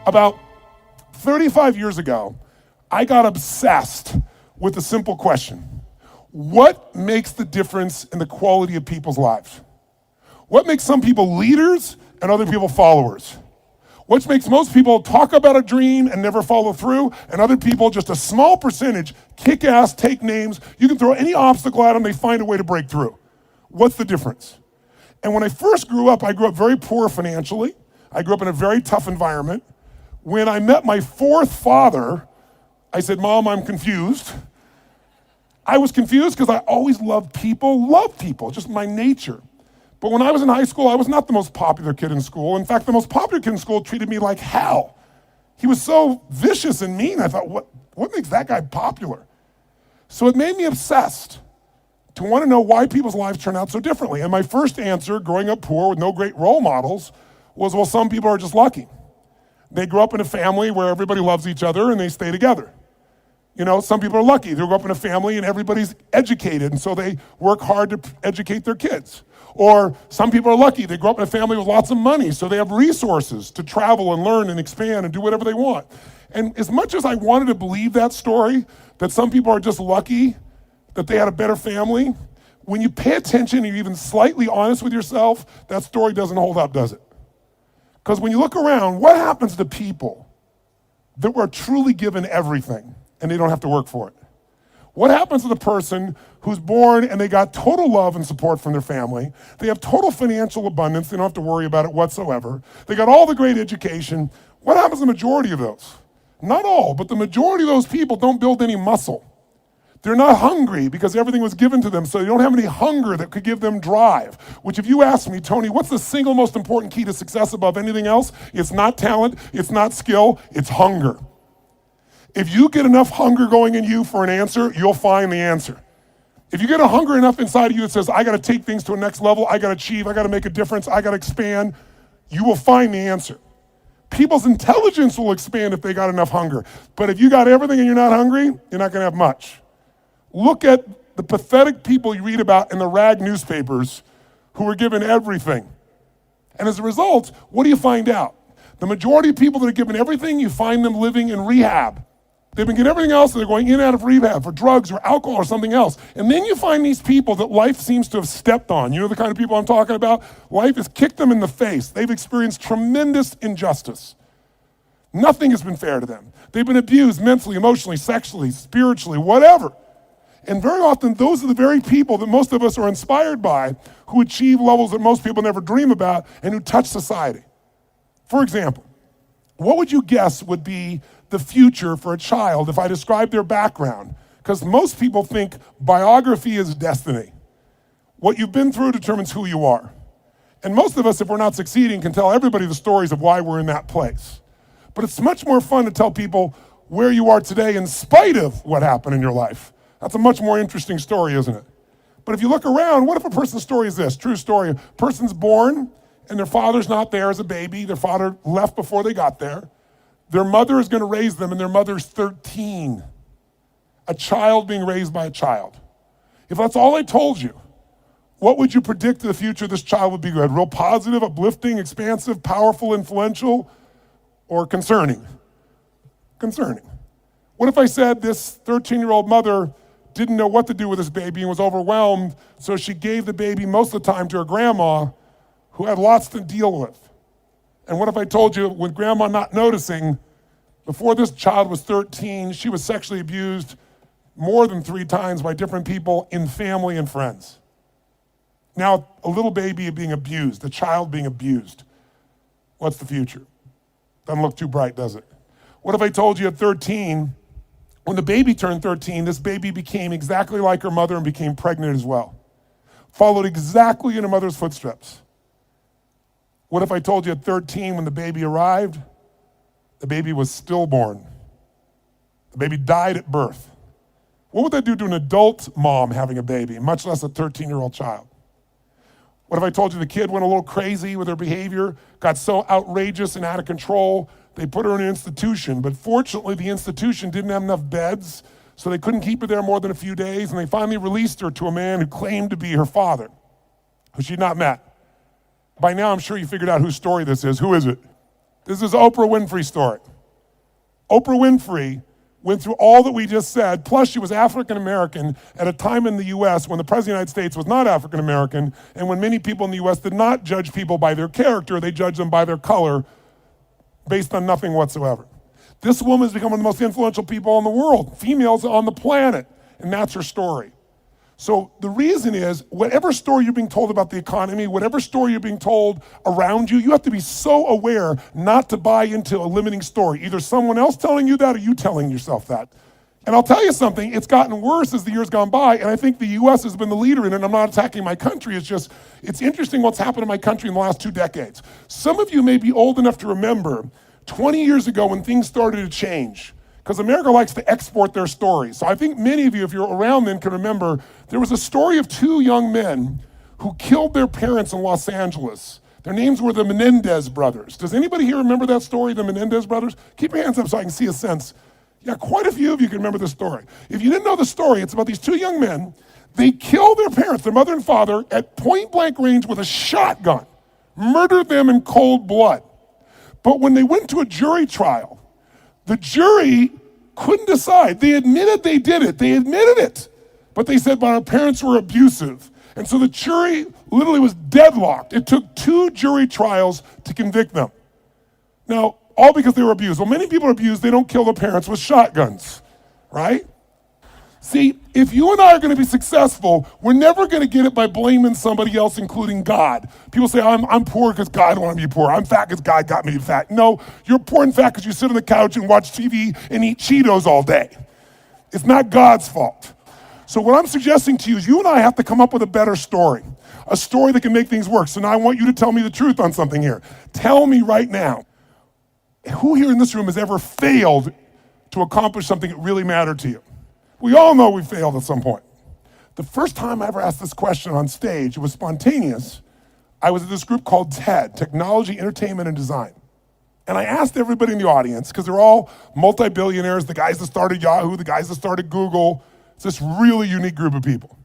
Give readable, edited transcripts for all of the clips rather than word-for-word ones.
About 35 years ago, I got obsessed with a simple question. What makes the difference in the quality of people's lives? What makes some people leaders and other people followers? What makes most people talk about a dream and never follow through, and other people, just a small percentage, kick ass, take names. You can throw any obstacle at them, they find a way to break through. What's the difference? And when I first grew up, I grew up very poor financially. I grew up in a very tough environment. When I met my fourth father, I said, Mom, I'm confused. I was confused because I always loved people, just my nature. But when I was in high school, I was not the most popular kid in school. In fact, the most popular kid in school treated me like hell. He was so vicious and mean, I thought, what makes that guy popular? So it made me obsessed to want to know why people's lives turn out so differently. And my first answer, growing up poor with no great role models, was, well, some people are just lucky. They grew up in a family where everybody loves each other and they stay together. You know, some people are lucky. They grew up in a family and everybody's educated, and so they work hard to educate their kids. Or some people are lucky. They grow up in a family with lots of money, so they have resources to travel and learn and expand and do whatever they want. And as much as I wanted to believe that story, that some people are just lucky, that they had a better family, when you pay attention and you're even slightly honest with yourself, that story doesn't hold up, does it? Because when you look around, what happens to people that were truly given everything and they don't have to work for it? What happens to the person who's born and they got total love and support from their family? They have total financial abundance. They don't have to worry about it whatsoever. They got all the great education. What happens to the majority of those? Not all, but the majority of those people don't build any muscle. They're not hungry because everything was given to them, so they don't have any hunger that could give them drive. Which, if you ask me, Tony, what's the single most important key to success above anything else? It's not talent, it's not skill, it's hunger. If you get enough hunger going in you for an answer, you'll find the answer. If you get a hunger enough inside of you that says, I gotta take things to a next level, I gotta achieve, I gotta make a difference, I gotta expand, you will find the answer. People's intelligence will expand if they got enough hunger. But if you got everything and you're not hungry, you're not gonna have much. Look at the pathetic people you read about in the rag newspapers who were given everything. And as a result, what do you find out? The majority of people that are given everything, you find them living in rehab. They've been getting everything else, and they're going in and out of rehab for drugs or alcohol or something else. And then you find these people that life seems to have stepped on. You know the kind of people I'm talking about? Life has kicked them in the face. They've experienced tremendous injustice. Nothing has been fair to them. They've been abused mentally, emotionally, sexually, spiritually, whatever. And very often, those are the very people that most of us are inspired by, who achieve levels that most people never dream about and who touch society. For example, what would you guess would be the future for a child if I described their background? Because most people think biography is destiny. What you've been through determines who you are. And most of us, if we're not succeeding, can tell everybody the stories of why we're in that place. But it's much more fun to tell people where you are today in spite of what happened in your life. That's a much more interesting story, isn't it? But if you look around, what if a person's story is this? True story. A person's born and their father's not there as a baby. Their father left before they got there. Their mother is going to raise them, and their mother's 13. A child being raised by a child. If that's all I told you, what would you predict the future of this child would be good? Real positive, uplifting, expansive, powerful, influential, or concerning? Concerning. What if I said this 13-year-old mother didn't know what to do with this baby and was overwhelmed, so she gave the baby most of the time to her grandma, who had lots to deal with? And what if I told you, with grandma not noticing, before this child was 13, she was sexually abused more than 3 times by different people in family and friends? Now, a little baby being abused, a child being abused. What's the future? Doesn't look too bright, does it? What if I told you at 13, when the baby turned 13, this baby became exactly like her mother and became pregnant as well? Followed exactly in her mother's footsteps. What if I told you at 13, when the baby arrived, the baby was stillborn? The baby died at birth. What would that do to an adult mom having a baby, much less a 13-year-old child? What if I told you the kid went a little crazy with her behavior, got so outrageous and out of control, they put her in an institution, but fortunately the institution didn't have enough beds, so they couldn't keep her there more than a few days, and they finally released her to a man who claimed to be her father, who she'd not met. By now, I'm sure you figured out whose story this is. Who is it? This is Oprah Winfrey's story. Oprah Winfrey went through all that we just said, plus she was African American at a time in the US when the President of the United States was not African American, and when many people in the US did not judge people by their character, they judged them by their color based on nothing whatsoever. This woman has become one of the most influential people in the world, females on the planet, and that's her story. So the reason is, whatever story you're being told about the economy, whatever story you're being told around you, you have to be so aware not to buy into a limiting story. Either someone else telling you that or you telling yourself that. And I'll tell you something, it's gotten worse as the years gone by, and I think the US has been the leader in it. I'm not attacking my country, it's interesting what's happened in my country in the last 2 decades. Some of you may be old enough to remember 20 years ago when things started to change, because America likes to export their stories. So I think many of you, if you're around then, can remember there was a story of 2 young men who killed their parents in Los Angeles. Their names were the Menendez brothers. Does anybody here remember that story, the Menendez brothers? Keep your hands up so I can see a sense. Yeah, quite a few of you can remember the story. If you didn't know the story, it's about these 2 young men. They killed their parents, their mother and father, at point blank range with a shotgun, murdered them in cold blood. But when they went to a jury trial, the jury couldn't decide. They admitted they did it. They admitted it. But they said, but our parents were abusive. And so the jury literally was deadlocked. It took 2 jury trials to convict them. Now, all because they were abused. Well, many people are abused. They don't kill their parents with shotguns, right? See, if you and I are going to be successful, we're never going to get it by blaming somebody else, including God. People say, I'm poor because God wanted me to be poor. I'm fat because God got me to be fat. No, you're poor and fat because you sit on the couch and watch TV and eat Cheetos all day. It's not God's fault. So what I'm suggesting to you is you and I have to come up with a better story, a story that can make things work. So now I want you to tell me the truth on something here. Tell me right now, who here in this room has ever failed to accomplish something that really mattered to you? We all know we failed at some point. The first time I ever asked this question on stage, it was spontaneous. I was at this group called TED, Technology, Entertainment, and Design. And I asked everybody in the audience, because they're all multi-billionaires, the guys that started Yahoo, the guys that started Google. It's this really unique group of people.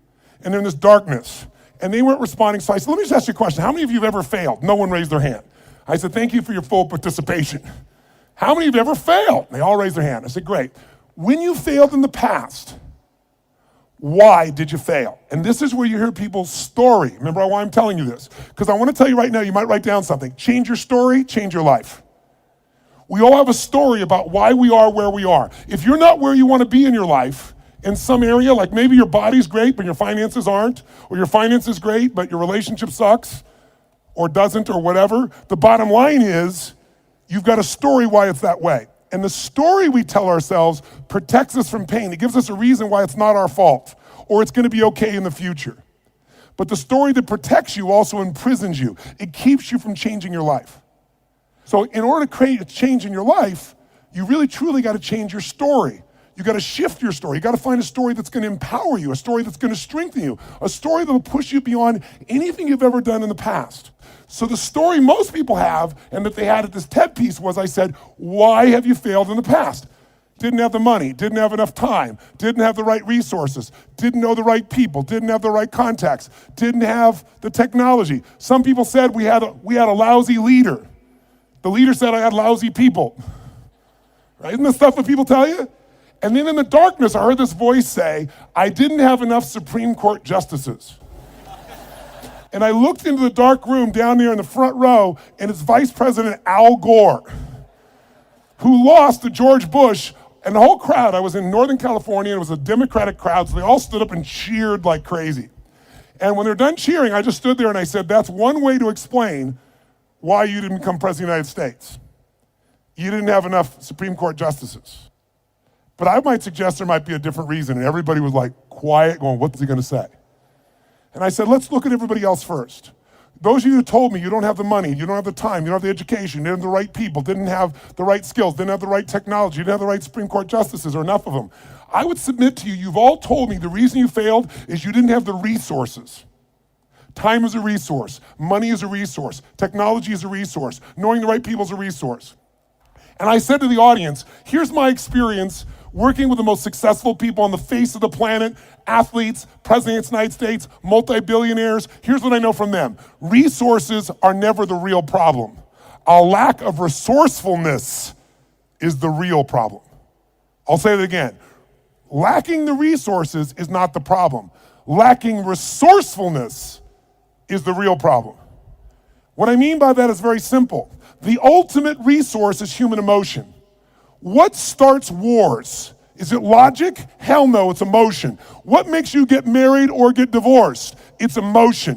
And they're in this darkness. And they weren't responding, so I said, let me just ask you a question. How many of you have ever failed? No one raised their hand. I said, thank you for your full participation. How many of you have ever failed? They all raised their hand. I said, great. When you failed in the past, why did you fail? And this is where you hear people's story. Remember why I'm telling you this? Because I want to tell you right now, you might write down something. Change your story, change your life. We all have a story about why we are where we are. If you're not where you want to be in your life, in some area, like maybe your body's great, but your finances aren't, or your finances great, but your relationship sucks, or doesn't, or whatever, the bottom line is, you've got a story why it's that way. And the story we tell ourselves protects us from pain. It gives us a reason why it's not our fault, or it's going to be okay in the future. But the story that protects you also imprisons you. It keeps you from changing your life. So in order to create a change in your life, you really truly got to change your story. You got to shift your story. You got to find a story that's going to empower you, a story that's going to strengthen you, a story that will push you beyond anything you've ever done in the past. So the story most people have, and that they had at this TED piece was, I said, why have you failed in the past? Didn't have the money, didn't have enough time, didn't have the right resources, didn't know the right people, didn't have the right contacts, didn't have the technology. Some people said we had a lousy leader. The leader said I had lousy people. Right? Isn't this stuff that people tell you? And then in the darkness, I heard this voice say, I didn't have enough Supreme Court justices. And I looked into the dark room down there in the front row, and it's Vice President Al Gore, who lost to George Bush, and the whole crowd, I was in Northern California, and it was a Democratic crowd, so they all stood up and cheered like crazy. And when they're done cheering, I just stood there and I said, that's one way to explain why you didn't become President of the United States. You didn't have enough Supreme Court justices. But I might suggest there might be a different reason, and everybody was like quiet, going, what's he gonna say? And I said, let's look at everybody else first. Those of you who told me you don't have the money, you don't have the time, you don't have the education, you didn't have the right people, didn't have the right skills, didn't have the right technology, you didn't have the right Supreme Court justices, or enough of them. I would submit to you, you've all told me the reason you failed is you didn't have the resources. Time is a resource, money is a resource, technology is a resource, knowing the right people is a resource. And I said to the audience, here's my experience working with the most successful people on the face of the planet, athletes, presidents of the United States, multi-billionaires. Here's what I know from them. Resources are never the real problem. A lack of resourcefulness is the real problem. I'll say it again. Lacking the resources is not the problem. Lacking resourcefulness is the real problem. What I mean by that is very simple. The ultimate resource is human emotion. What starts wars? Is it logic? Hell no, it's emotion. What makes you get married or get divorced? It's emotion.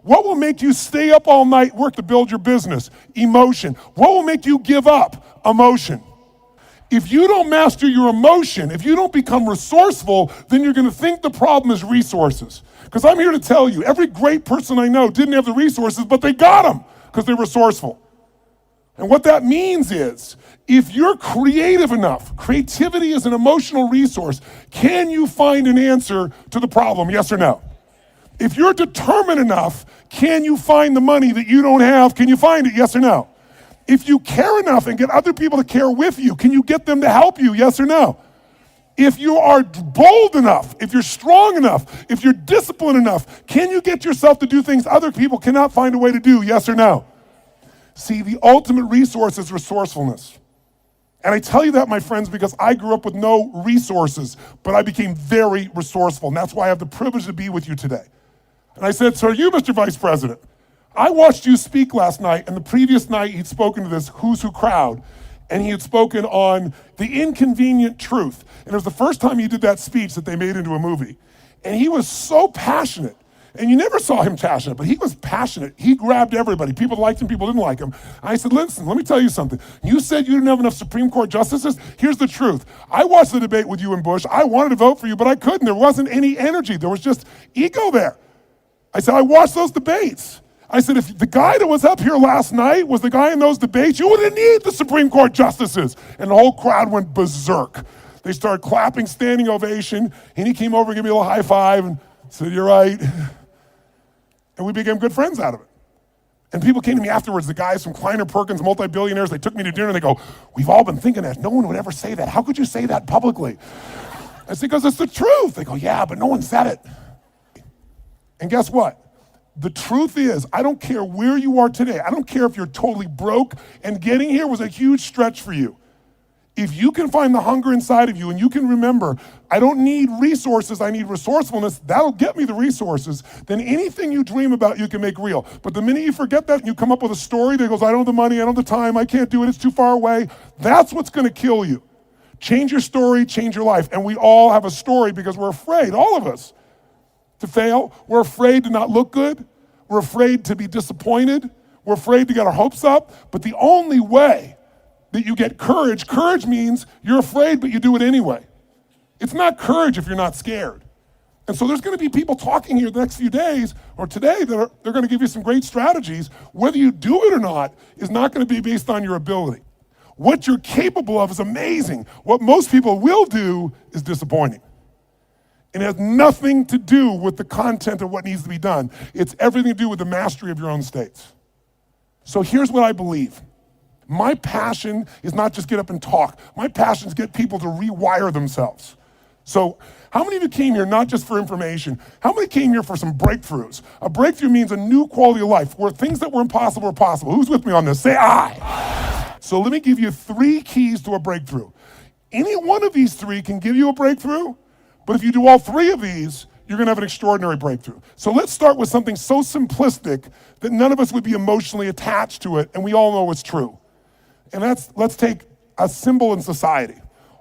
What will make you stay up all night, work to build your business? Emotion. What will make you give up? Emotion. If you don't master your emotion, if you don't become resourceful, then you're going to think the problem is resources. Because I'm here to tell you, every great person I know didn't have the resources, but they got them because they're resourceful. And what that means is, if you're creative enough, creativity is an emotional resource, can you find an answer to the problem, yes or no? If you're determined enough, can you find the money that you don't have? Can you find it, yes or no? If you care enough and get other people to care with you, can you get them to help you, yes or no? If you are bold enough, if you're strong enough, if you're disciplined enough, can you get yourself to do things other people cannot find a way to do, yes or no? See, the ultimate resource is resourcefulness. And I tell you that, my friends, because I grew up with no resources, but I became very resourceful. And that's why I have the privilege to be with you today. And I said, so you, Mr. Vice President, I watched you speak last night, and the previous night he'd spoken to this Who's Who crowd, and he had spoken on the inconvenient truth. And it was the first time he did that speech that they made into a movie. And he was so passionate. And you never saw him passionate, but he was passionate. He grabbed everybody. People liked him, people didn't like him. I said, listen, let me tell you something. You said you didn't have enough Supreme Court justices? Here's the truth. I watched the debate with you and Bush. I wanted to vote for you, but I couldn't. There wasn't any energy. There was just ego there. I said, I watched those debates. I said, if the guy that was up here last night was the guy in those debates, you wouldn't need the Supreme Court justices. And the whole crowd went berserk. They started clapping, standing ovation, and he came over and gave me a little high five and said, you're right. And we became good friends out of it. And people came to me afterwards, the guys from Kleiner Perkins, multi-billionaires, they took me to dinner and they go, we've all been thinking that. No one would ever say that. How could you say that publicly? I said, because it's the truth. They go, yeah, but no one said it. And guess what? The truth is, I don't care where you are today. I don't care if you're totally broke and getting here was a huge stretch for you. If you can find the hunger inside of you and you can remember, I don't need resources, I need resourcefulness, that'll get me the resources, then anything you dream about you can make real. But the minute you forget that and you come up with a story that goes, I don't have the money, I don't have the time, I can't do it, it's too far away, that's what's gonna kill you. Change your story, change your life. And we all have a story because we're afraid, all of us, to fail. We're afraid to not look good. We're afraid to be disappointed. We're afraid to get our hopes up. But the only way that you get courage means you're afraid, but you do it anyway. It's not courage if you're not scared. And so there's gonna be people talking here the next few days or today that they're gonna give you some great strategies. Whether you do it or not is not gonna be based on your ability. What you're capable of is amazing. What most people will do is disappointing. It has nothing to do with the content of what needs to be done. It's everything to do with the mastery of your own states. So here's what I believe. My passion is not just get up and talk. My passion is get people to rewire themselves. So how many of you came here not just for information? How many came here for some breakthroughs? A breakthrough means a new quality of life where things that were impossible are possible. Who's with me on this? Say I. So let me give you 3 keys to a breakthrough. Any one of these 3 can give you a breakthrough, but if you do all 3 of these, you're gonna have an extraordinary breakthrough. So let's start with something so simplistic that none of us would be emotionally attached to it, and we all know it's true. And let's take a symbol in society.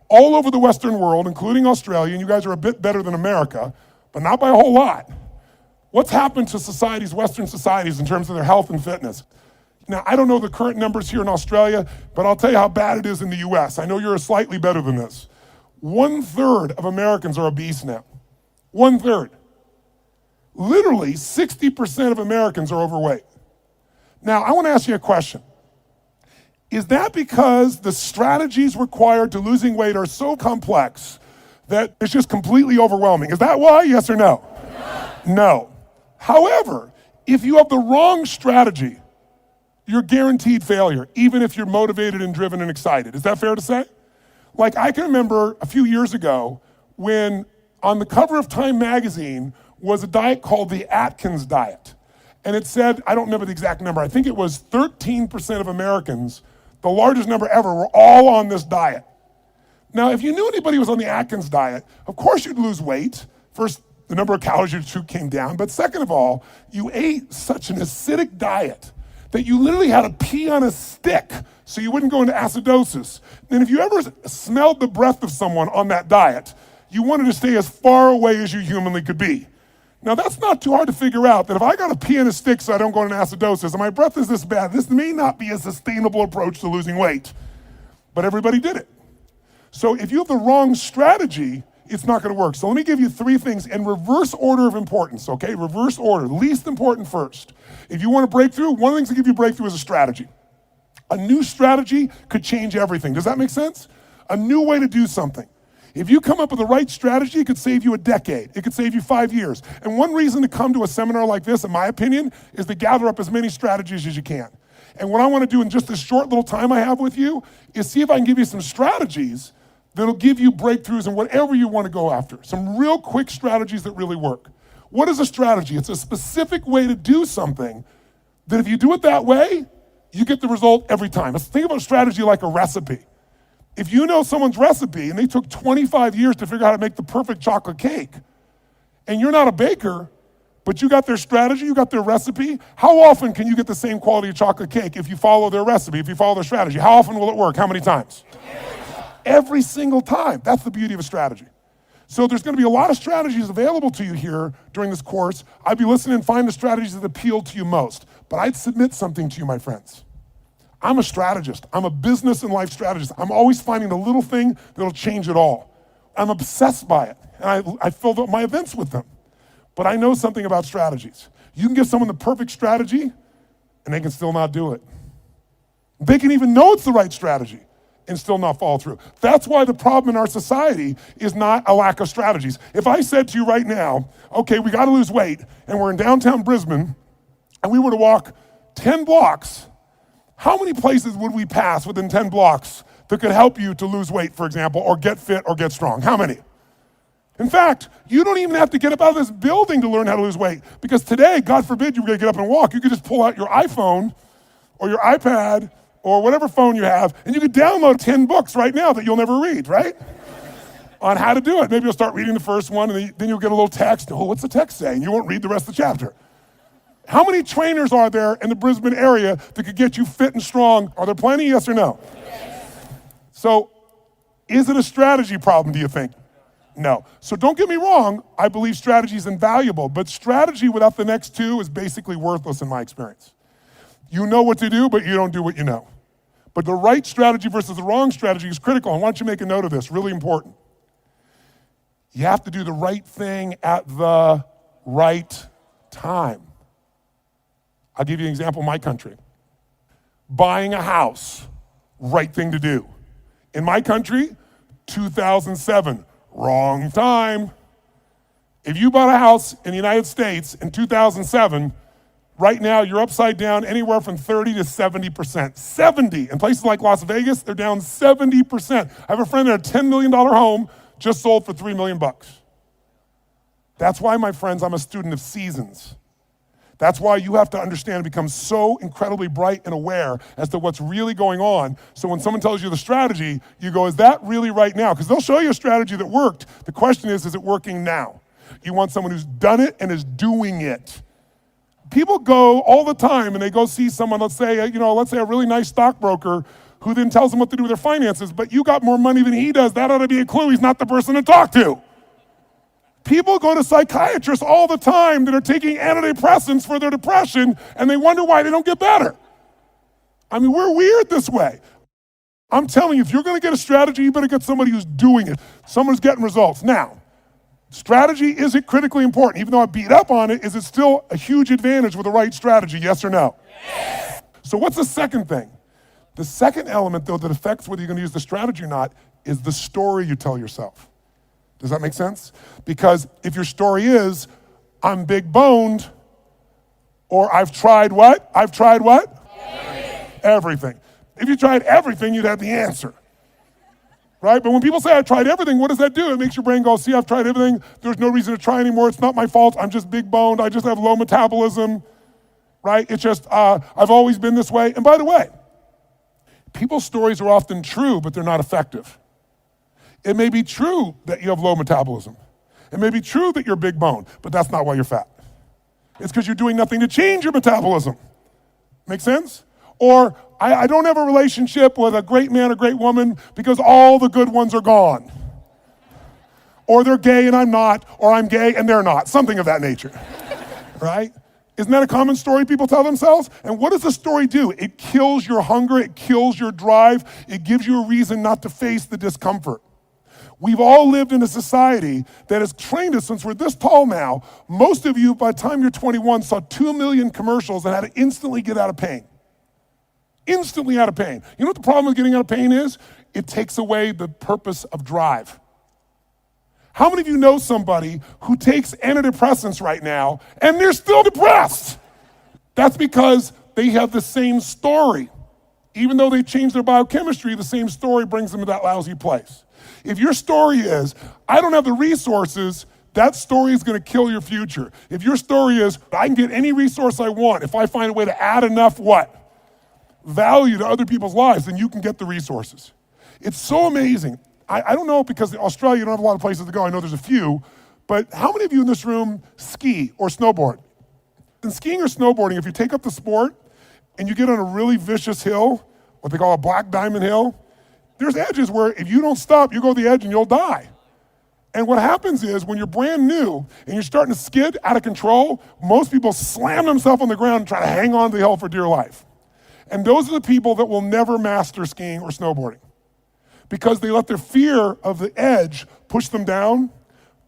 All over the Western world, including Australia, and you guys are a bit better than America, but not by a whole lot. What's happened to societies, Western societies, in terms of their health and fitness? Now, I don't know the current numbers here in Australia, but I'll tell you how bad it is in the US. I know you're slightly better than this. 1/3 of Americans are obese now. 1/3. Literally 60% of Americans are overweight. Now, I wanna ask you a question. Is that because the strategies required to losing weight are so complex that it's just completely overwhelming? Is that why, yes or no? No. However, if you have the wrong strategy, you're guaranteed failure, even if you're motivated and driven and excited. Is that fair to say? Like, I can remember a few years ago when on the cover of Time magazine was a diet called the Atkins diet. And it said, I don't remember the exact number, I think it was 13% of Americans, the largest number ever, were all on this diet. Now, if you knew anybody was on the Atkins diet, of course you'd lose weight. First, the number of calories you took came down, but second of all, you ate such an acidic diet that you literally had to pee on a stick so you wouldn't go into acidosis. And if you ever smelled the breath of someone on that diet, you wanted to stay as far away as you humanly could be. Now, that's not too hard to figure out, that if I got to pee in a stick so I don't go into acidosis, and my breath is this bad, this may not be a sustainable approach to losing weight. But everybody did it. So if you have the wrong strategy, it's not going to work. So let me give you 3 things in reverse order of importance, okay? Reverse order, least important first. If you want a breakthrough, one of the things that give you a breakthrough is a strategy. A new strategy could change everything. Does that make sense? A new way to do something. If you come up with the right strategy, it could save you a decade. It could save you 5 years. And one reason to come to a seminar like this, in my opinion, is to gather up as many strategies as you can. And what I want to do in just this short little time I have with you is see if I can give you some strategies that'll give you breakthroughs in whatever you want to go after. Some real quick strategies that really work. What is a strategy? It's a specific way to do something that if you do it that way, you get the result every time. Let's think about strategy like a recipe. If you know someone's recipe and they took 25 years to figure out how to make the perfect chocolate cake, and you're not a baker, but you got their strategy, you got their recipe, how often can you get the same quality of chocolate cake if you follow their recipe, if you follow their strategy? How often will it work? How many times? Every single time. That's the beauty of a strategy. So there's going to be a lot of strategies available to you here during this course. I'd be listening and find the strategies that appeal to you most. But I'd submit something to you, my friends. I'm a strategist. I'm a business and life strategist. I'm always finding the little thing that'll change it all. I'm obsessed by it, and I filled up my events with them. But I know something about strategies. You can give someone the perfect strategy, and they can still not do it. They can even know it's the right strategy and still not follow through. That's why the problem in our society is not a lack of strategies. If I said to you right now, okay, we gotta lose weight, and we're in downtown Brisbane, and we were to walk 10 blocks, how many places would we pass within 10 blocks that could help you to lose weight, for example, or get fit or get strong? How many? In fact, you don't even have to get up out of this building to learn how to lose weight, because today, God forbid you were gonna get up and walk, you could just pull out your iPhone or your iPad or whatever phone you have, and you could download 10 books right now that you'll never read, right? On how to do it. Maybe you'll start reading the first one, and then you'll get a little text. Oh, what's the text saying? You won't read the rest of the chapter. How many trainers are there in the Brisbane area that could get you fit and strong? Are there plenty, yes or no? Yes. So, is it a strategy problem, do you think? No. So don't get me wrong, I believe strategy is invaluable, but strategy without the next 2 is basically worthless in my experience. You know what to do, but you don't do what you know. But the right strategy versus the wrong strategy is critical, and why don't you make a note of this, really important. You have to do the right thing at the right time. I'll give you an example in my country. Buying a house, right thing to do. In my country, 2007, wrong time. If you bought a house in the United States in 2007, right now you're upside down anywhere from 30 to 70%. 70, in places like Las Vegas, they're down 70%. I have a friend that had a $10 million home just sold for $3 million. That's why, my friends, I'm a student of seasons. That's why you have to understand and become so incredibly bright and aware as to what's really going on. So when someone tells you the strategy, you go, is that really right now? Because they'll show you a strategy that worked. The question is it working now? You want someone who's done it and is doing it. People go all the time and they go see someone, let's say a really nice stockbroker who then tells them what to do with their finances, but you got more money than he does. That ought to be a clue he's not the person to talk to. People go to psychiatrists all the time that are taking antidepressants for their depression, and they wonder why they don't get better. I mean, we're weird this way. I'm telling you, if you're gonna get a strategy, you better get somebody who's doing it, someone who's getting results. Now, strategy isn't critically important. Even though I beat up on it, is it still a huge advantage with the right strategy, yes or no? Yes. So what's the second thing? The second element, though, that affects whether you're gonna use the strategy or not is the story you tell yourself. Does that make sense? Because if your story is, I'm big boned, or I've tried what? I've tried what? Everything. If you tried everything, you'd have the answer. Right? But when people say, I tried everything, what does that do? It makes your brain go, see, I've tried everything. There's no reason to try anymore. It's not my fault. I'm just big boned. I just have low metabolism. right? It's just, I've always been this way. And by the way, people's stories are often true, but they're not effective. It may be true that you have low metabolism. It may be true that you're big bone, but that's not why you're fat. It's because you're doing nothing to change your metabolism. Make sense? Or I don't have a relationship with a great man or great woman because all the good ones are gone. Or they're gay and I'm not, or I'm gay and they're not, something of that nature, right? Isn't that a common story people tell themselves? And what does the story do? It kills your hunger, it kills your drive, it gives you a reason not to face the discomfort. We've all lived in a society that has trained us since we're this tall now. Most of you, by the time you're 21, saw 2 million commercials and had to instantly get out of pain. Instantly out of pain. You know what the problem with getting out of pain is? It takes away the purpose of drive. How many of you know somebody who takes antidepressants right now and they're still depressed? That's because they have the same story. Even though they changed their biochemistry, the same story brings them to that lousy place. If your story is, I don't have the resources, that story is going to kill your future. If your story is, I can get any resource I want, if I find a way to add enough what? Value to other people's lives, then you can get the resources. It's so amazing. I don't know, because in Australia you don't have a lot of places to go. I know there's a few, but how many of you in this room ski or snowboard? In skiing or snowboarding, if you take up the sport and you get on a really vicious hill, what they call a black diamond hill, there's edges where if you don't stop, you go to the edge and you'll die. And what happens is when you're brand new and you're starting to skid out of control, most people slam themselves on the ground and try to hang on to the hill for dear life. And those are the people that will never master skiing or snowboarding because they let their fear of the edge push them down.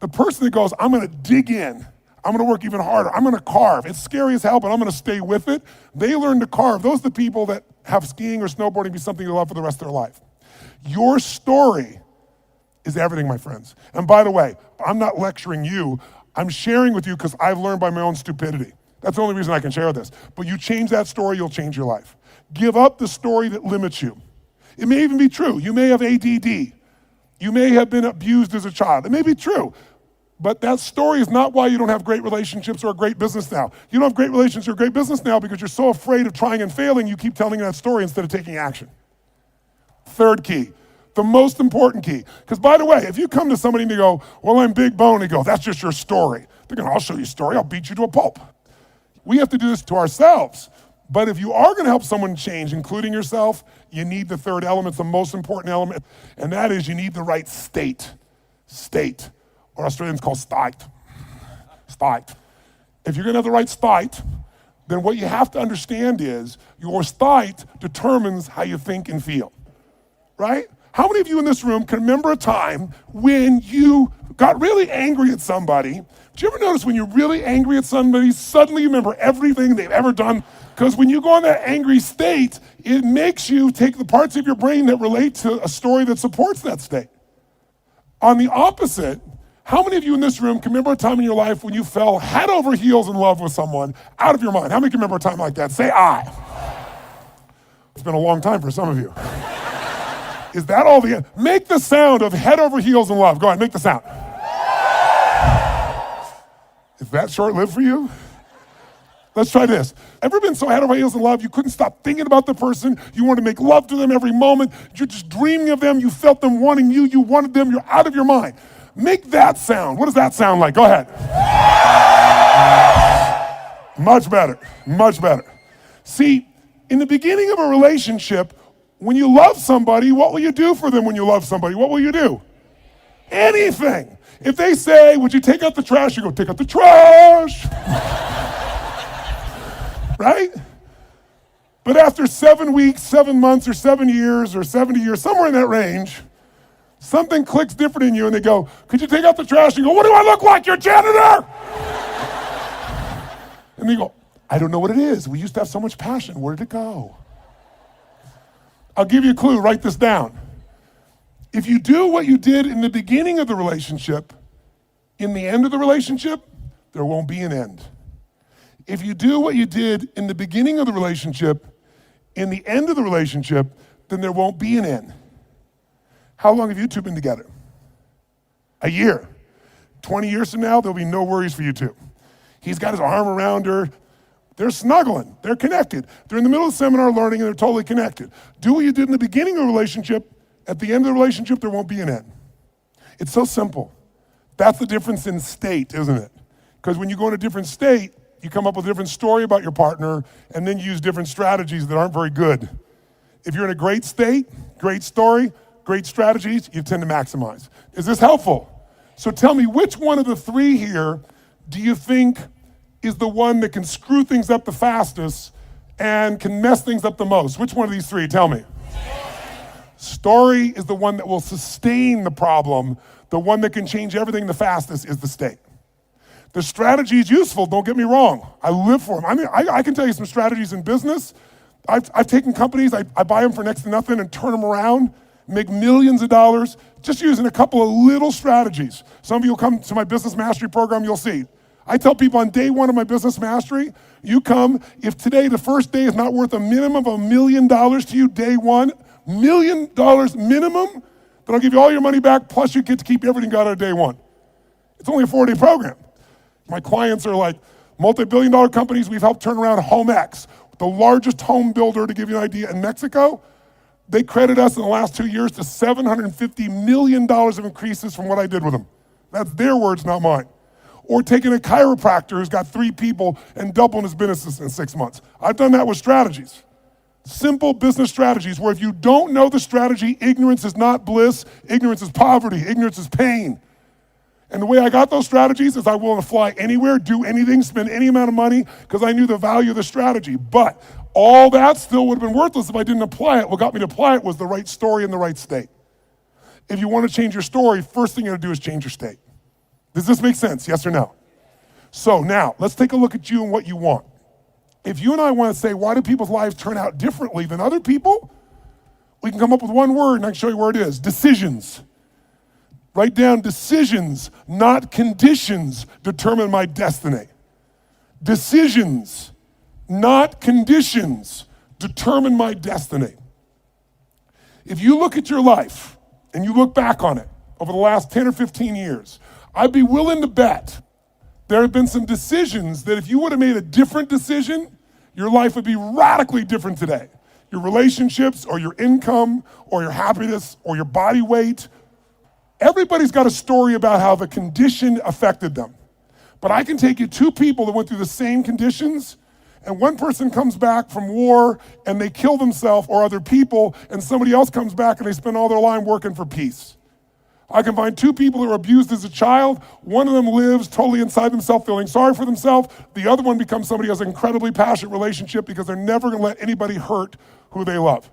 The person that goes, I'm gonna dig in, I'm gonna work even harder, I'm gonna carve. It's scary as hell, but I'm gonna stay with it. They learn to carve. Those are the people that have skiing or snowboarding be something they love for the rest of their life. Your story is everything, my friends. And by the way, I'm not lecturing you. I'm sharing with you because I've learned by my own stupidity. That's the only reason I can share this. But you change that story, you'll change your life. Give up the story that limits you. It may even be true. You may have ADD. You may have been abused as a child. It may be true. But that story is not why you don't have great relationships or a great business now. You don't have great relationships or a great business now because you're so afraid of trying and failing, you keep telling that story instead of taking action. Third key, the most important key. Because by the way, if you come to somebody and you go, well, I'm big bone, and you go, that's just your story. They're going, I'll show you a story, I'll beat you to a pulp. We have to do this to ourselves. But if you are going to help someone change, including yourself, you need the third element, the most important element, and that is you need the right state. State, or Australians call state. State. If you're going to have the right state, then what you have to understand is your state determines how you think and feel. Right? How many of you in this room can remember a time when you got really angry at somebody? Did you ever notice when you're really angry at somebody, suddenly you remember everything they've ever done? Because when you go in that angry state, it makes you take the parts of your brain that relate to a story that supports that state. On the opposite, how many of you in this room can remember a time in your life when you fell head over heels in love with someone out of your mind? How many can remember a time like that? Say I. It's been a long time for some of you. Is that all the, make the sound of head over heels in love. Go ahead, make the sound. Is that short-lived for you? Let's try this. Ever been so head over heels in love you couldn't stop thinking about the person, you wanted to make love to them every moment, you're just dreaming of them, you felt them wanting you, you wanted them, you're out of your mind. Make that sound. What does that sound like? Go ahead. Much better, much better. See, in the beginning of a relationship, when you love somebody, what will you do for them when you love somebody? What will you do? Anything. If they say, would you take out the trash? You go, take out the trash. Right? But after 7 weeks, 7 months, or 7 years, or 70 years, somewhere in that range, something clicks different in you and they go, could you take out the trash? You go, what do I look like, your janitor? And they go, I don't know what it is. We used to have so much passion. Where did it go? I'll give you a clue, write this down. If you do what you did in the beginning of the relationship, in the end of the relationship, there won't be an end. If you do what you did in the beginning of the relationship, in the end of the relationship, then there won't be an end. How long have you two been together? A year. 20 years from now, there'll be no worries for you two. He's got his arm around her, They're snuggling, they're connected. They're in the middle of the seminar learning and they're totally connected. Do what you did in the beginning of a relationship, at the end of the relationship, there won't be an end. It's so simple. That's the difference in state, isn't it? Because when you go in a different state, you come up with a different story about your partner and then use different strategies that aren't very good. If you're in a great state, great story, great strategies, you tend to maximize. Is this helpful? So tell me, which one of the three here do you think is the one that can screw things up the fastest and can mess things up the most? Which one of these three? Tell me. Story is the one that will sustain the problem. The one that can change everything the fastest is the state. The strategy is useful, don't get me wrong. I live for them. I mean, I can tell you some strategies in business. I've taken companies, I buy them for next to nothing and turn them around, make millions of dollars, just using a couple of little strategies. Some of you will come to my business mastery program, you'll see. I tell people on day one of my business mastery, you come, if today the first day is not worth a minimum of $1 million to you, day one, $1 million minimum, then I'll give you all your money back, plus you get to keep everything you got out of day one. It's only a 4-day program. My clients are like multi-billion-dollar companies. We've helped turn around HomeX, the largest home builder, to give you an idea, in Mexico. They credit us in the last 2 years to $750 million of increases from what I did with them. That's their words, not mine. Or taking a chiropractor who's got 3 people and doubling his business in 6 months. I've done that with strategies. Simple business strategies where if you don't know the strategy, ignorance is not bliss, ignorance is poverty, ignorance is pain. And the way I got those strategies is I'm willing to fly anywhere, do anything, spend any amount of money because I knew the value of the strategy. But all that still would have been worthless if I didn't apply it. What got me to apply it was the right story in the right state. If you want to change your story, first thing you got to do is change your state. Does this make sense, yes or no? So now, let's take a look at you and what you want. If you and I want to say, why do people's lives turn out differently than other people? We can come up with one word and I can show you where it is. Decisions. Write down decisions, not conditions, determine my destiny. Decisions, not conditions, determine my destiny. If you look at your life and you look back on it over the last 10 or 15 years, I'd be willing to bet there have been some decisions that if you would have made a different decision, your life would be radically different today. Your relationships or your income or your happiness or your body weight. Everybody's got a story about how the condition affected them. But I can take you 2 people that went through the same conditions, and one person comes back from war and they kill themselves or other people, and somebody else comes back and they spend all their life working for peace. I can find 2 people who were abused as a child. One of them lives totally inside themselves, feeling sorry for themselves. The other one becomes somebody who has an incredibly passionate relationship because they're never gonna let anybody hurt who they love.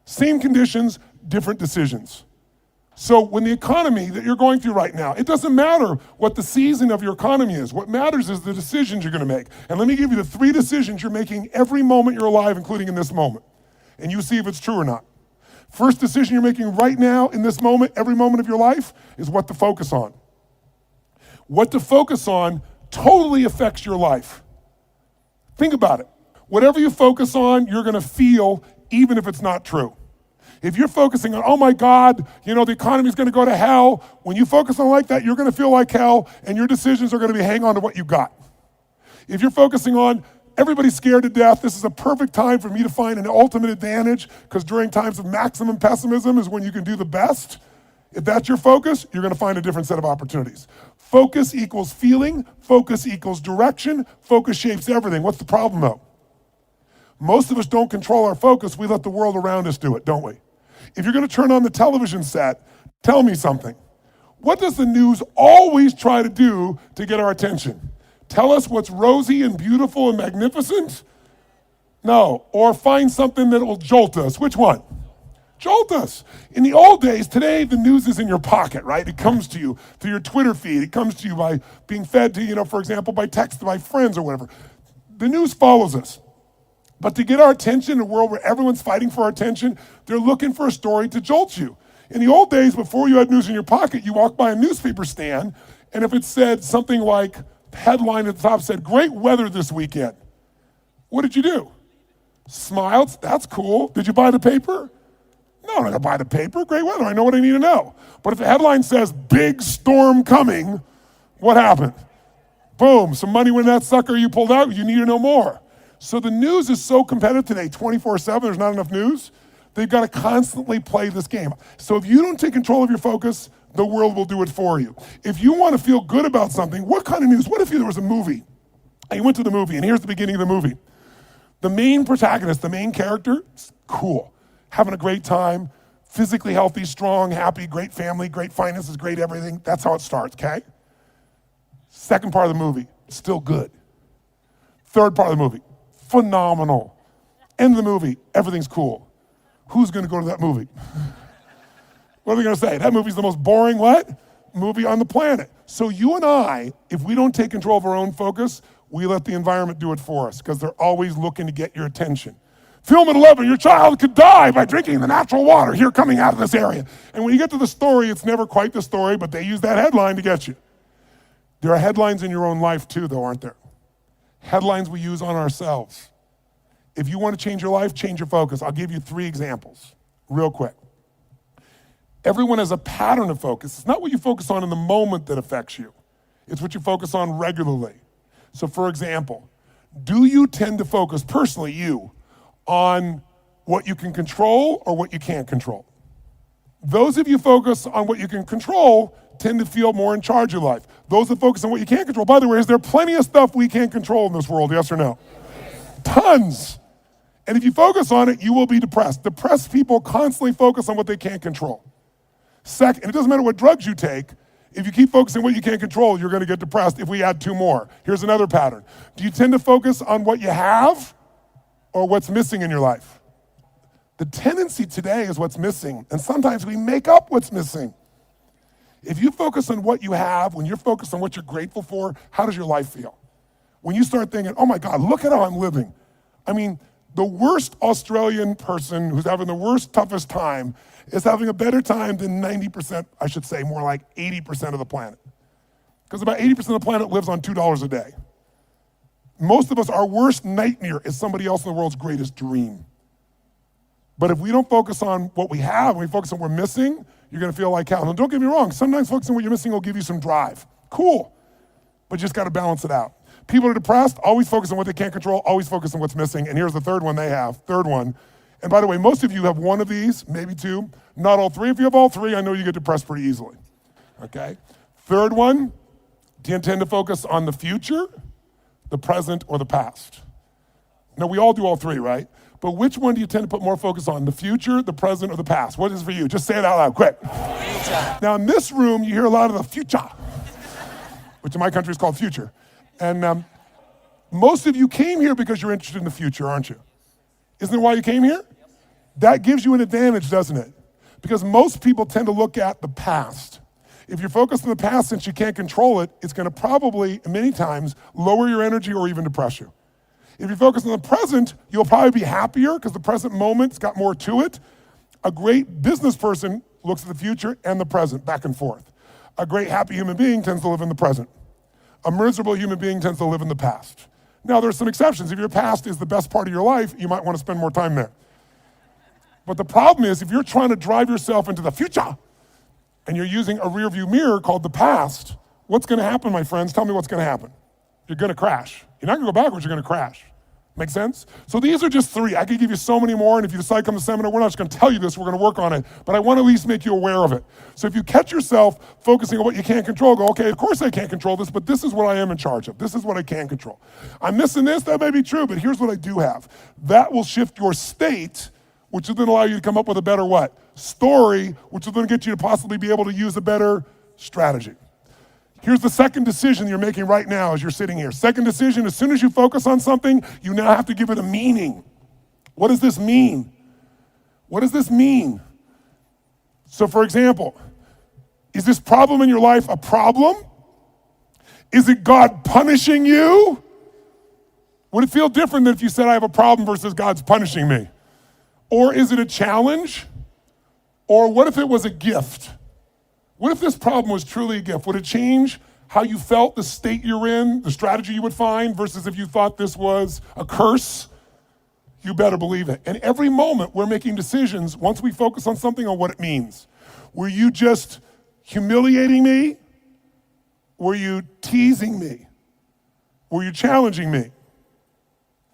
Same conditions, different decisions. So when the economy that you're going through right now, it doesn't matter what the season of your economy is. What matters is the decisions you're gonna make. And let me give you the 3 decisions you're making every moment you're alive, including in this moment. And you see if it's true or not. First decision you're making right now, in this moment, every moment of your life, is what to focus on. What to focus on totally affects your life. Think about it. Whatever you focus on, you're gonna feel, even if it's not true. If you're focusing on, oh my God, the economy's gonna go to hell, when you focus on like that, you're gonna feel like hell, and your decisions are gonna be hang on to what you got. If you're focusing on, everybody's scared to death, this is a perfect time for me to find an ultimate advantage, because during times of maximum pessimism is when you can do the best. If that's your focus, you're gonna find a different set of opportunities. Focus equals feeling, focus equals direction, focus shapes everything. What's the problem though? Most of us don't control our focus, we let the world around us do it, don't we? If you're gonna turn on the television set, tell me something. What does the news always try to do to get our attention? Tell us what's rosy and beautiful and magnificent? No, or find something that will jolt us. Which one? Jolt us. In the old days, today the news is in your pocket, right? It comes to you through your Twitter feed. It comes to you by being fed to, for example, by text by friends or whatever. The news follows us. But to get our attention in a world where everyone's fighting for our attention, they're looking for a story to jolt you. In the old days, before you had news in your pocket, you walked by a newspaper stand, and if it said something like, the headline at the top said, great weather this weekend, what did you do? Smiled, that's cool. Did you buy the paper? No, I'm not gonna buy the paper, great weather, I know what I need to know. But if the headline says, big storm coming, what happened? Boom, some money when that sucker you pulled out, you need to know more. So the news is so competitive today, 24/7, there's not enough news. They've got to constantly play this game. So if you don't take control of your focus, the world will do it for you. If you want to feel good about something, what kind of news? What if there was a movie? And you went to the movie, and here's the beginning of the movie. The main protagonist, the main character, is cool, having a great time, physically healthy, strong, happy, great family, great finances, great everything. That's how it starts, okay? Second part of the movie, still good. Third part of the movie, phenomenal. End of the movie, everything's cool. Who's gonna go to that movie? What are they gonna say? That movie's the most boring what? Movie on the planet. So you and I, if we don't take control of our own focus, we let the environment do it for us because they're always looking to get your attention. Film at 11, your child could die by drinking the natural water here coming out of this area. And when you get to the story, it's never quite the story, but they use that headline to get you. There are headlines in your own life too, though, aren't there? Headlines we use on ourselves. If you want to change your life, change your focus. I'll give you 3 examples real quick. Everyone has a pattern of focus. It's not what you focus on in the moment that affects you. It's what you focus on regularly. So for example, do you tend to focus, personally you, on what you can control or what you can't control? Those of you focus on what you can control tend to feel more in charge of life. Those that focus on what you can't control, by the way, is there plenty of stuff we can't control in this world, yes or no? Tons. And if you focus on it, you will be depressed. Depressed people constantly focus on what they can't control. Second, and it doesn't matter what drugs you take, if you keep focusing on what you can't control, you're gonna get depressed if we add 2 more. Here's another pattern. Do you tend to focus on what you have or what's missing in your life? The tendency today is what's missing, and sometimes we make up what's missing. If you focus on what you have, when you're focused on what you're grateful for, how does your life feel? When you start thinking, oh my God, look at how I'm living. I mean, the worst Australian person who's having the worst, toughest time is having a better time than 90%, I should say, more like 80% of the planet. Because about 80% of the planet lives on $2 a day. Most of us, our worst nightmare is somebody else in the world's greatest dream. But if we don't focus on what we have, and we focus on what we're missing, you're gonna feel like hell. Now don't get me wrong, sometimes focusing on what you're missing will give you some drive. Cool, but you just gotta balance it out. People are depressed, always focus on what they can't control, always focus on what's missing, and here's the third one they have, third one. And by the way, most of you have one of these, maybe 2, not all 3. If you have all 3, I know you get depressed pretty easily, okay? Third one, do you tend to focus on the future, the present, or the past? Now we all do all 3, right? But which one do you tend to put more focus on, the future, the present, or the past? What is it for you? Just say it out loud, quick. Future. Now in this room, you hear a lot of the future, which in my country is called future. And most of you came here because you're interested in the future, aren't you? Isn't that why you came here? That gives you an advantage, doesn't it? Because most people tend to look at the past. If you're focused on the past, since you can't control it, it's gonna probably, many times, lower your energy or even depress you. If you focus on the present, you'll probably be happier because the present moment's got more to it. A great business person looks at the future and the present, back and forth. A great happy human being tends to live in the present. A miserable human being tends to live in the past. Now, there's some exceptions. If your past is the best part of your life, you might want to spend more time there. But the problem is, if you're trying to drive yourself into the future and you're using a rear view mirror called the past, what's gonna happen, my friends? Tell me what's gonna happen. You're gonna crash. You're not gonna go backwards, you're gonna crash. Make sense? So these are just 3. I could give you so many more, and if you decide to come to the seminar, we're not just gonna tell you this, we're gonna work on it, but I wanna at least make you aware of it. So if you catch yourself focusing on what you can't control, go, okay, of course I can't control this, but this is what I am in charge of. This is what I can control. I'm missing this, that may be true, but here's what I do have. That will shift your state, which will then allow you to come up with a better what? Story, which will then get you to possibly be able to use a better strategy. Here's the second decision you're making right now as you're sitting here. Second decision, as soon as you focus on something, you now have to give it a meaning. What does this mean? What does this mean? So for example, is this problem in your life a problem? Is it God punishing you? Would it feel different than if you said I have a problem versus God's punishing me? Or is it a challenge? Or what if it was a gift? What if this problem was truly a gift? Would it change how you felt, the state you're in, the strategy you would find, versus if you thought this was a curse? You better believe it. And every moment we're making decisions, once we focus on something, on what it means. Were you just humiliating me? Were you teasing me? or you're challenging me.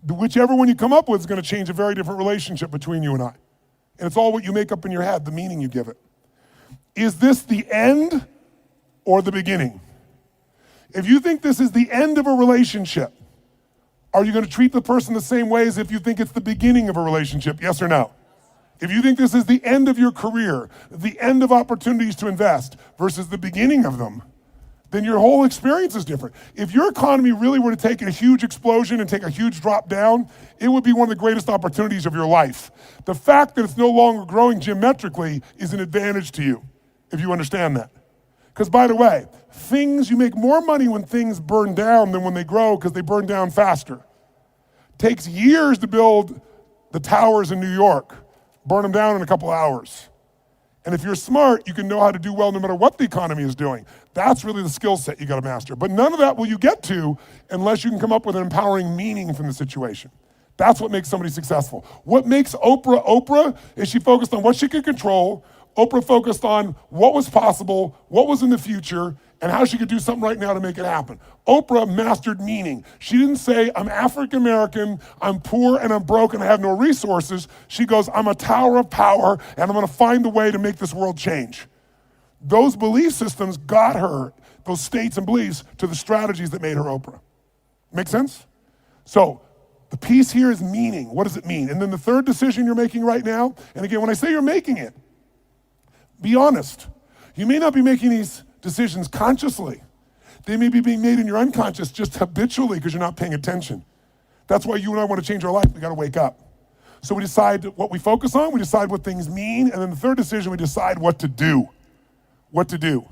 Whichever one you come up with is going to change a very different relationship between you and I. And it's all what you make up in your head, the meaning you give it. Is this the end or the beginning? If you think this is the end of a relationship, are you going to treat the person the same way as if you think it's the beginning of a relationship? Yes or no? If you think this is the end of your career, the end of opportunities to invest versus the beginning of them, then your whole experience is different. If your economy really were to take a huge explosion and take a huge drop down, it would be one of the greatest opportunities of your life. The fact that it's no longer growing geometrically is an advantage to you, if you understand that. Because by the way, you make more money when things burn down than when they grow because they burn down faster. Takes years to build the towers in New York, burn them down in a couple hours. And if you're smart, you can know how to do well no matter what the economy is doing. That's really the skill set you gotta master. But none of that will you get to unless you can come up with an empowering meaning from the situation. That's what makes somebody successful. What makes Oprah Oprah is she focused on what she could control. Oprah focused on what was possible, what was in the future, and how she could do something right now to make it happen. Oprah mastered meaning. She didn't say, I'm African American, I'm poor and I'm broke and I have no resources. She goes, I'm a tower of power and I'm gonna find a way to make this world change. Those belief systems got her, those states and beliefs, to the strategies that made her Oprah. Make sense? So the piece here is meaning. What does it mean? And then the third decision you're making right now, and again, when I say you're making it, be honest. You may not be making these decisions consciously. They may be being made in your unconscious just habitually because you're not paying attention. That's why you and I want to change our life. We got to wake up. So we decide what we focus on, we decide what things mean, and then the third decision, we decide what to do. What to do.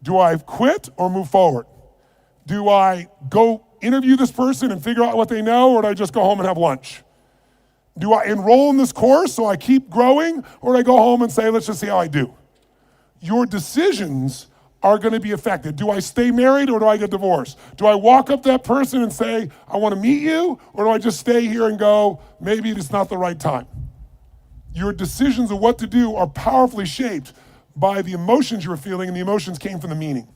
Do I quit or move forward? Do I go interview this person and figure out what they know, or do I just go home and have lunch? Do I enroll in this course so I keep growing, or do I go home and say, let's just see how I do? Your decisions are gonna be affected. Do I stay married or do I get divorced? Do I walk up to that person and say, I wanna meet you, or do I just stay here and go, maybe it's not the right time? Your decisions of what to do are powerfully shaped by the emotions you were feeling, and the emotions came from the meaning.